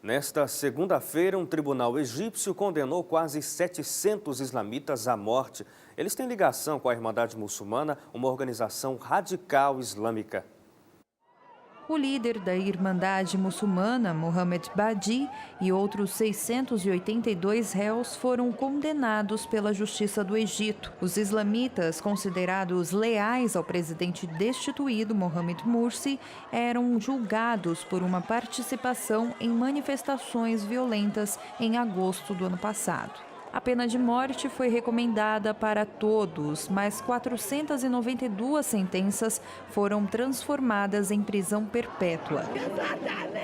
Nesta segunda-feira, um tribunal egípcio condenou quase 700 islamitas à morte. Eles têm ligação com a Irmandade Muçulmana, uma organização radical islâmica. O líder da Irmandade Muçulmana, Mohamed Badi, e outros 682 réus foram condenados pela Justiça do Egito. Os islamitas, considerados leais ao presidente destituído, Mohamed Morsi, eram julgados por uma participação em manifestações violentas em agosto do ano passado. A pena de morte foi recomendada para todos, mas 492 sentenças foram transformadas em prisão perpétua.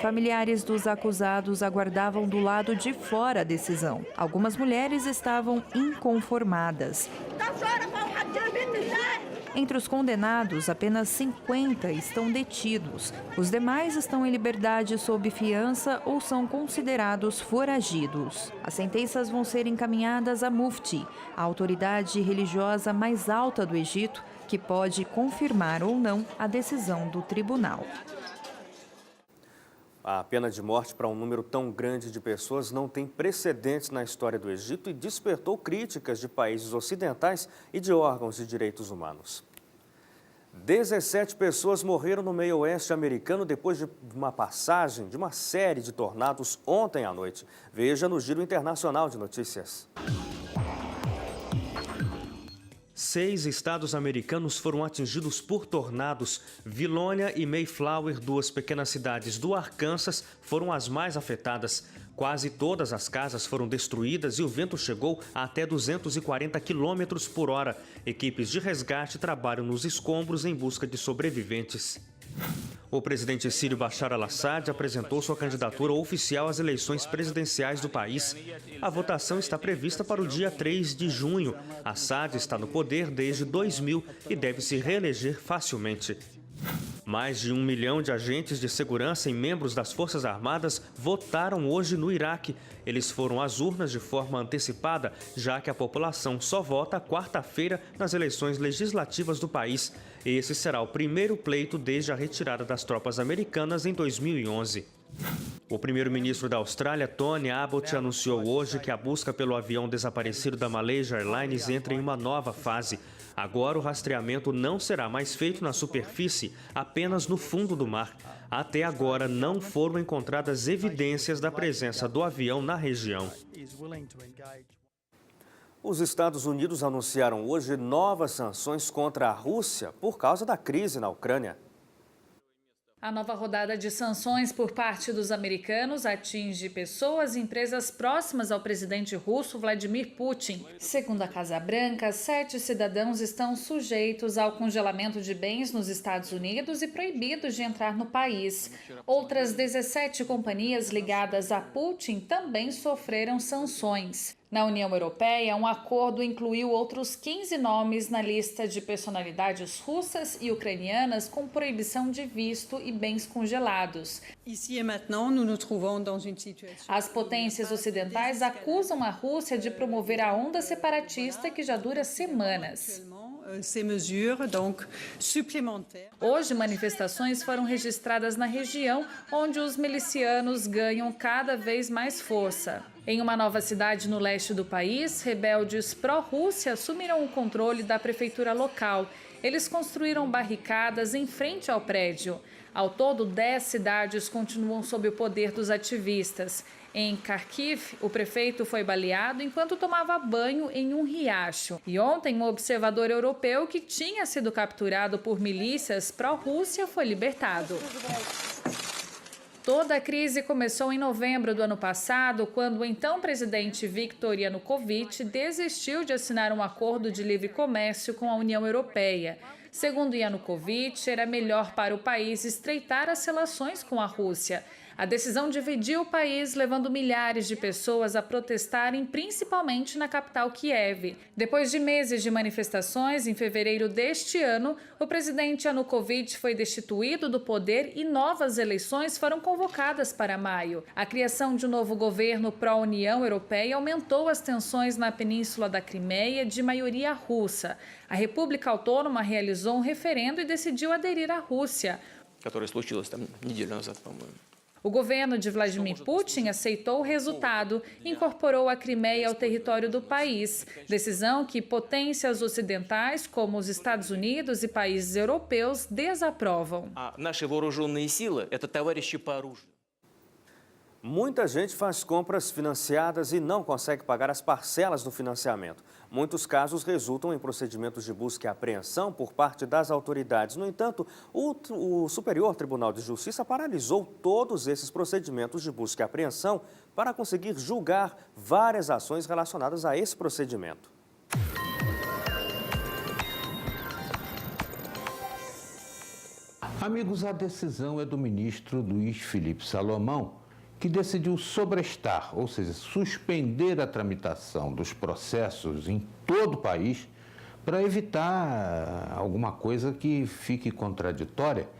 Familiares dos acusados aguardavam do lado de fora a decisão. Algumas mulheres estavam inconformadas. Entre os condenados, apenas 50 estão detidos. Os demais estão em liberdade sob fiança ou são considerados foragidos. As sentenças vão ser encaminhadas a Mufti, a autoridade religiosa mais alta do Egito, que pode confirmar ou não a decisão do tribunal. A pena de morte para um número tão grande de pessoas não tem precedentes na história do Egito e despertou críticas de países ocidentais e de órgãos de direitos humanos. 17 pessoas morreram no meio oeste americano depois de uma passagem de uma série de tornados ontem à noite. Veja no Giro Internacional de Notícias. 6 estados americanos foram atingidos por tornados. Vilonia e Mayflower, duas pequenas cidades do Arkansas, foram as mais afetadas. Quase todas as casas foram destruídas e o vento chegou a até 240 km por hora. Equipes de resgate trabalham nos escombros em busca de sobreviventes. O presidente sírio Bashar al-Assad apresentou sua candidatura oficial às eleições presidenciais do país. A votação está prevista para o dia 3 de junho. Assad está no poder desde 2000 e deve se reeleger facilmente. Mais de 1 milhão de agentes de segurança e membros das Forças Armadas votaram hoje no Iraque. Eles foram às urnas de forma antecipada, já que a população só vota quarta-feira nas eleições legislativas do país. Esse será o primeiro pleito desde a retirada das tropas americanas em 2011. O primeiro-ministro da Austrália, Tony Abbott, anunciou hoje que a busca pelo avião desaparecido da Malaysia Airlines entra em uma nova fase. Agora o rastreamento não será mais feito na superfície, apenas no fundo do mar. Até agora não foram encontradas evidências da presença do avião na região. Os Estados Unidos anunciaram hoje novas sanções contra a Rússia por causa da crise na Ucrânia. A nova rodada de sanções por parte dos americanos atinge pessoas e empresas próximas ao presidente russo Vladimir Putin. Segundo a Casa Branca, 7 cidadãos estão sujeitos ao congelamento de bens nos Estados Unidos e proibidos de entrar no país. Outras 17 companhias ligadas a Putin também sofreram sanções. Na União Europeia, um acordo incluiu outros 15 nomes na lista de personalidades russas e ucranianas com proibição de visto e bens congelados. As potências ocidentais acusam a Rússia de promover a onda separatista que já dura semanas. Hoje, manifestações foram registradas na região, onde os milicianos ganham cada vez mais força. Em uma nova cidade no leste do país, rebeldes pró-Rússia assumiram o controle da prefeitura local. Eles construíram barricadas em frente ao prédio. Ao todo, 10 cidades continuam sob o poder dos ativistas. Em Kharkiv, o prefeito foi baleado enquanto tomava banho em um riacho. E ontem, um observador europeu que tinha sido capturado por milícias pró-Rússia foi libertado. Toda a crise começou em novembro do ano passado, quando o então presidente Viktor Yanukovych desistiu de assinar um acordo de livre comércio com a União Europeia. Segundo Yanukovych, era melhor para o país estreitar as relações com a Rússia. A decisão dividiu o país, levando milhares de pessoas a protestarem, principalmente na capital Kiev. Depois de meses de manifestações, em fevereiro deste ano, o presidente Yanukovych foi destituído do poder e novas eleições foram convocadas para maio. A criação de um novo governo pró-União Europeia aumentou as tensões na península da Crimeia, de maioria russa. A República Autônoma realizou um referendo e decidiu aderir à Rússia. O governo de Vladimir Putin aceitou o resultado e incorporou a Crimeia ao território do país, decisão que potências ocidentais, como os Estados Unidos e países europeus, desaprovam. Muita gente faz compras financiadas e não consegue pagar as parcelas do financiamento. Muitos casos resultam em procedimentos de busca e apreensão por parte das autoridades. No entanto, o Superior Tribunal de Justiça paralisou todos esses procedimentos de busca e apreensão para conseguir julgar várias ações relacionadas a esse procedimento. Amigos, a decisão é do ministro Luiz Felipe Salomão, que decidiu sobrestar, ou seja, suspender a tramitação dos processos em todo o país para evitar alguma coisa que fique contraditória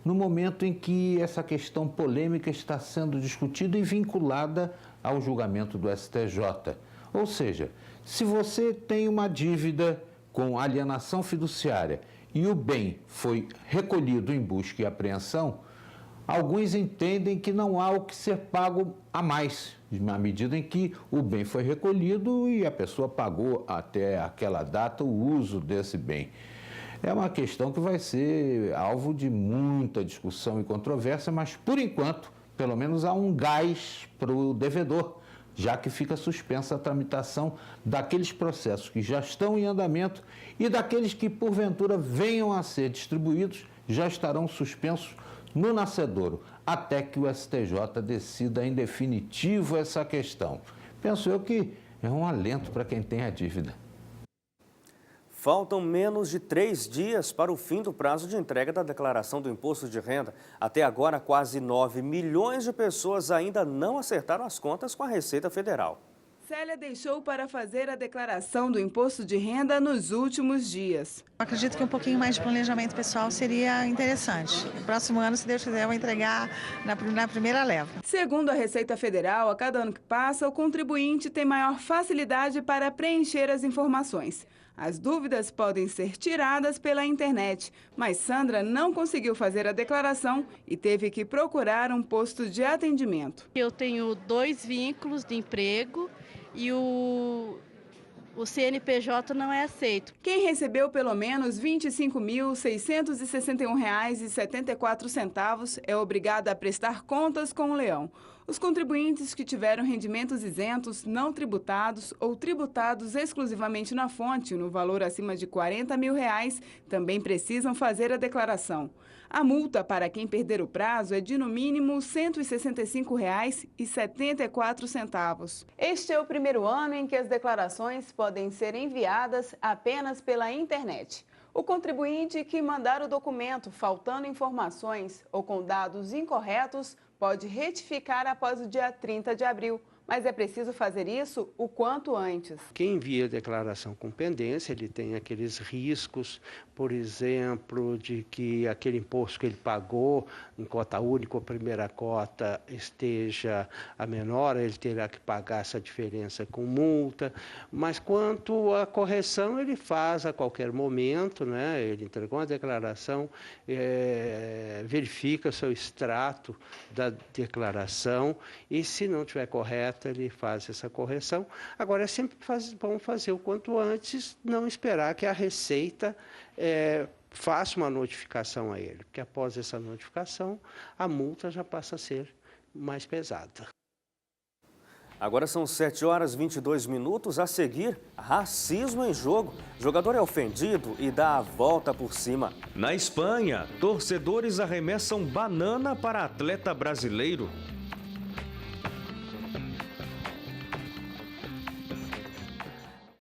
no momento em que essa questão polêmica está sendo discutida e vinculada ao julgamento do STJ. Ou seja, se você tem uma dívida com alienação fiduciária e o bem foi recolhido em busca e apreensão, alguns entendem que não há o que ser pago a mais, na medida em que o bem foi recolhido e a pessoa pagou até aquela data o uso desse bem. É uma questão que vai ser alvo de muita discussão e controvérsia, mas, por enquanto, pelo menos há um gás para o devedor, já que fica suspensa a tramitação daqueles processos que já estão em andamento e daqueles que, porventura, venham a ser distribuídos, já estarão suspensos no nascedouro, até que o STJ decida em definitivo essa questão. Penso eu que é um alento para quem tem a dívida. Faltam menos de 3 dias para o fim do prazo de entrega da declaração do imposto de renda. Até agora, quase 9 milhões de pessoas ainda não acertaram as contas com a Receita Federal. Célia deixou para fazer a declaração do imposto de renda nos últimos dias. Acredito que um pouquinho mais de planejamento pessoal seria interessante. No próximo ano, se Deus quiser, eu vou entregar na primeira leva. Segundo a Receita Federal, a cada ano que passa, o contribuinte tem maior facilidade para preencher as informações. As dúvidas podem ser tiradas pela internet, mas Sandra não conseguiu fazer a declaração e teve que procurar um posto de atendimento. Eu tenho 2 vínculos de emprego e o CNPJ não é aceito. Quem recebeu pelo menos R$ 25.661,74 é obrigado a prestar contas com o Leão. Os contribuintes que tiveram rendimentos isentos, não tributados ou tributados exclusivamente na fonte, no valor acima de R$ 40 mil, também precisam fazer a declaração. A multa para quem perder o prazo é de, no mínimo, R$ 165,74. Este é o primeiro ano em que as declarações podem ser enviadas apenas pela internet. O contribuinte que mandar o documento faltando informações ou com dados incorretos pode retificar após o dia 30 de abril. Mas é preciso fazer isso o quanto antes. Quem envia a declaração com pendência, ele tem aqueles riscos, por exemplo, de que aquele imposto que ele pagou em cota única ou primeira cota esteja a menor, ele terá que pagar essa diferença com multa. Mas quanto à correção, ele faz a qualquer momento, né? Ele entregou uma declaração, verifica seu extrato da declaração e, se não estiver correto, ele faz essa correção. Agora, é sempre bom fazer o quanto antes, não esperar que a Receita faça uma notificação a ele, porque após essa notificação, a multa já passa a ser mais pesada. Agora são 7h22. A seguir, racismo em jogo. O jogador é ofendido e dá a volta por cima. Na Espanha, torcedores arremessam banana para atleta brasileiro.